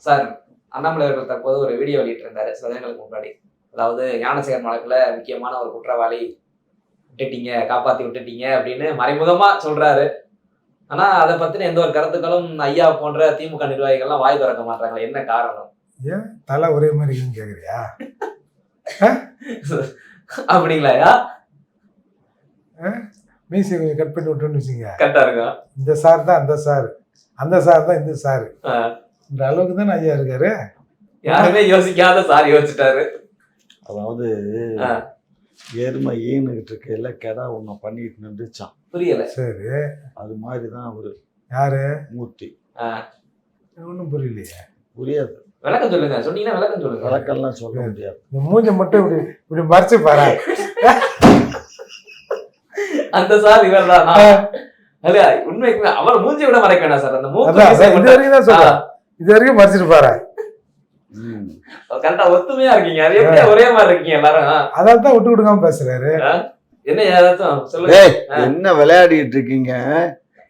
Sir, Annamalai அவர்கள் தற்போது ஒரு வீடியோ வெளியிட்டிருந்தாரு சில தினங்களுக்கு முன்னாடி. அதாவது ஞானசேகர் வழக்குல முக்கியமான ஒரு குற்றவாளி விட்டுட்டீங்க, காப்பாத்தி விட்டுட்டீங்க அப்படின்னு மறைமுகமா சொல்றாரு. ஆனா அதை பத்தின எந்த ஒரு கருத்துக்களும் ஐயா போன்ற திமுக நிர்வாகிகள்லாம் வாய் திறக்க மாட்டாங்களே, என்ன காரணம்? ஏன் தலை ஒரே மாதிரி இருக்குன்னு கேக்குறியா? அப்படிங்களா ஐயா? மீசி கொஞ்சம் கட் பண்ணி விட்டோன்னு வச்சுங்க, கரெக்டா இருக்கா? இந்த சார் தான் அந்த சார், அந்த சார் தான் இந்த சார், இந்த அளவுக்கு தானே ஐயா இருக்காரு. யாருமே யோசிக்காத சார் யோசிச்சிட்டாரு. அதாவது எருமை ஈனுகிட்டு இருக்கையில கெடா ஒண்ணு பண்ணிட்டு நின்றுச்சான். புரியல. சரி, அது மாதிரிதான் அவரு யாரு மூர்த்தி. ஒன்றும் புரியலையே. புரியாது, விளக்கம் சொல்லுங்க. சொன்னீங்கன்னா விளக்கம் சொல்லுங்க. விளக்கெல்லாம் சொல்ல முடியாது. இந்த மூஞ்ச மட்டும் இப்படி இப்படி மறைச்சு பாரு. அந்த சார் இவர் தான். உண்மைக்குமே அவர் மூஞ்சி விட மறைக்க வேணாம் சார். அந்த மூக்கு இது வரைக்கும் தான் சொல்றேன், இது வரைக்கும் மறைச்சிட்டு பாரு. கரெக்டா ஒத்துமையா இருக்கீங்க. அது எப்படி ஒரே மாதிரி இருக்கீங்க எல்லாரும்? அதான் தான் விட்டு விடுக்காம பேசுறாரு. என்ன ஏதாச்சும் சொல்லுங்க. என்ன விளையாடிட்டு இருக்கீங்க?